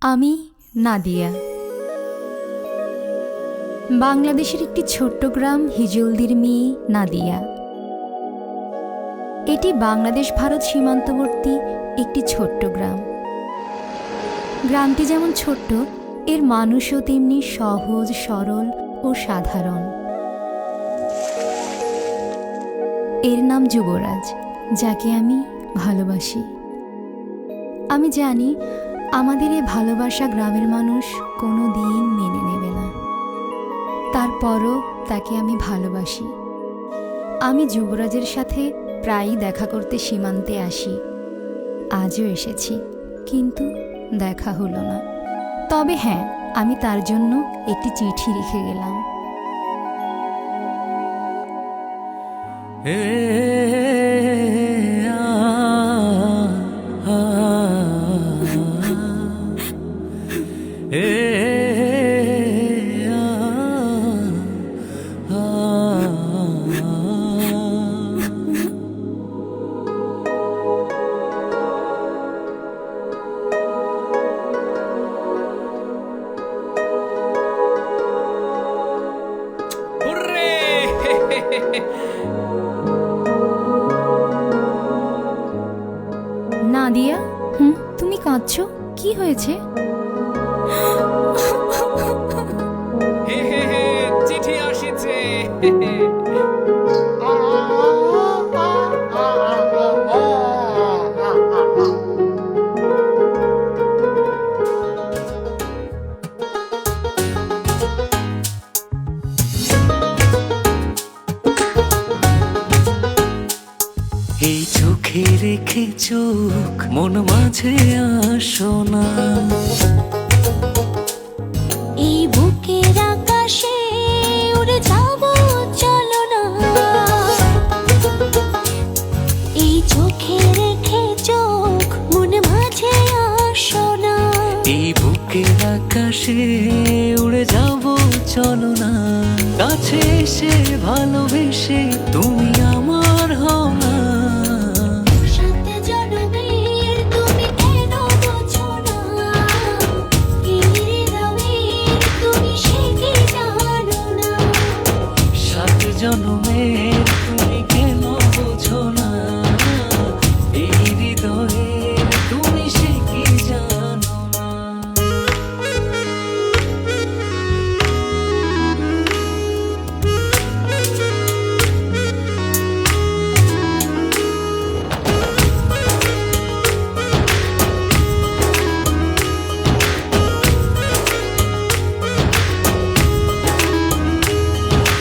আমি নাদিয়া। বাংলাদেশের একটি ছোট্ট গ্রাম হিজলদির মেয়ে নাদিয়া। এটি বাংলাদেশ ভারত সীমান্তবর্তী একটি ছোট্ট গ্রাম। গ্রামটি যেমন ছোট্ট, এর মানুষও তেমনি সহজ, সরল ও সাধারণ। এর নাম যুবরাজ, যাকে আমি ভালোবাসি। আমি জানি আমাদের এই ভালোবাসা গ্রামের মানুষ কোনো দিন মেনে নেবে না, তারপরও তাকে আমি ভালোবাসি। আমি যুবরাজের সাথে প্রায়ই দেখা করতে সীমান্তে আসি। আজও এসেছি, কিন্তু দেখা হলো না। তবে হ্যাঁ, আমি তার জন্য একটি চিঠি রেখে গেলাম। নাদিয়া, তুমি কাঁদছো? কি হয়েছে? চিঠি আসিছে। এই চোখে রেখে চোখ মন মাঝে আসো না, এই বুকের আকাশে উড়ে যাব চলো না। এই চোখে রেখে চোখ মন মাঝে আসো না, এই বুকের আকাশে উড়ে যাব চলো না। কাছে এসে ভালোবেসে তুমি আমার হও না। সাথে জনমের তুমি কেন বোঝো না, এই হৃদয়ের তুমি সে কি জানো না। সাত জনমের তুমি কেন বোঝো না, এই হৃদয়ের তুমি সে কি জানো না।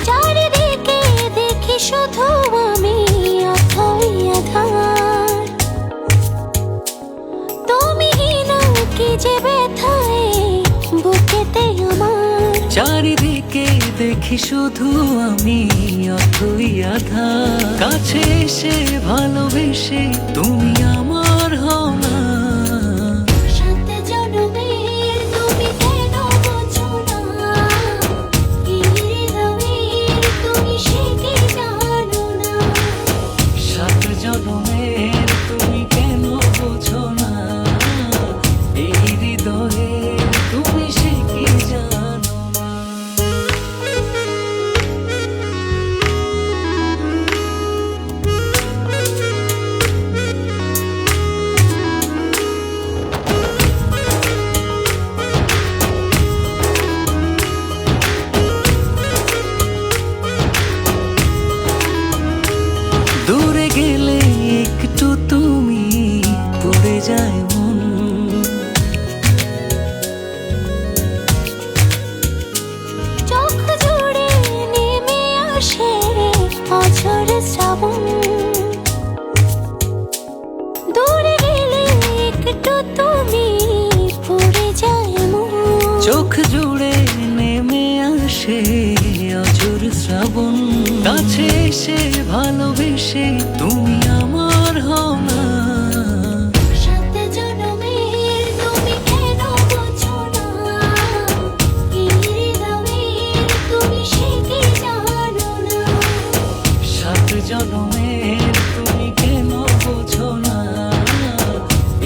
চারিদিকে দেখি শুধু আমি অথই আধার, তুমি না কি যে ব্যথায় বুকেতে আমার। চারিদিকে দেখি শুধু আমি অথই আধার। কাছে এসে ভালোবেসে তুমি আমার হও না। সাথে জনমের তুমি কেন বোঝো না, এই হৃদয়ের তুমি সে কি জানো না। সাত জনমের তুমি কেন বোঝো না, এই হৃদয়ের তুমি সে কি জানো না। দূরে গেলে একটু তুমি পড়ে যায় মন, চোখ জুড়ে নেমে আসে অঝোর শ্রাবণ। দূরে গেলে একটু তুমি পড়ে যায় মন। চোখ জুড়ে নেমে আসে অঝোর শ্রাবণ। কাছে এসে ভালোবেসে তুমি আমার হও না। সাথে জনমের তুমি কেন বোঝো না, এই হৃদয়ের তুমি সে কি জানো না। সাত জনমের তুমি কেন বোঝো না,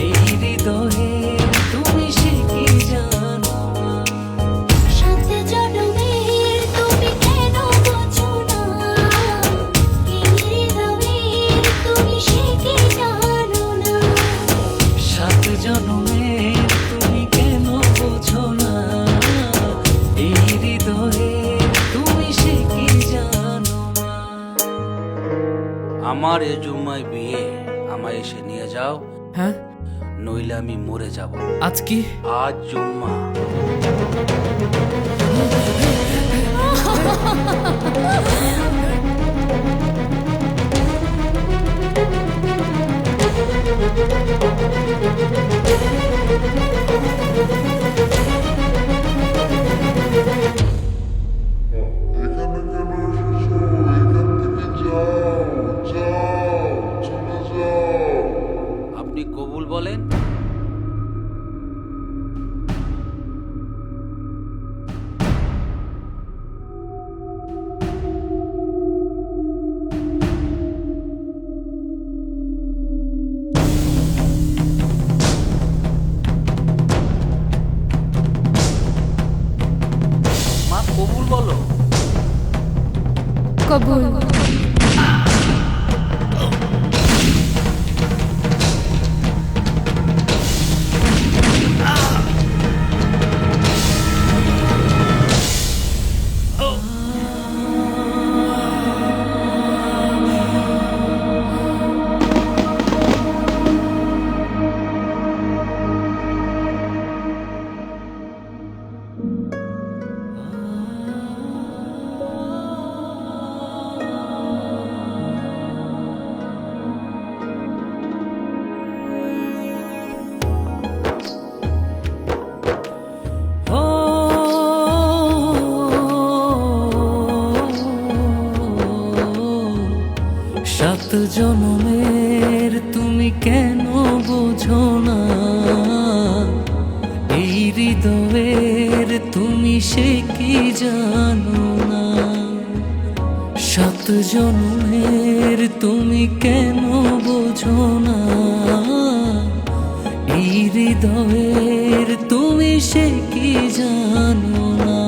এই হৃদয়ের তুমি সে কি আমার এ জুম্মায় বিয়ে, আমায় এসে নিয়ে যাও, হ্যাঁ নইলে আমি মরে যাব। আজ কি? আজ জুম্মা। এখানে কেন এসেছো? এখান থেকে যাও, যাও, চলে যাও। আপনি কবুল বলেন। মা কবুল বলো। কবুল। ও সাত জনমের তুমি কেন বোঝো না, এই হৃদয়ের তুমি সে কি জানো না। সাত জনমের তুমি কেন বোঝো না, এই হৃদয়ের তুমি সে কি জানো না।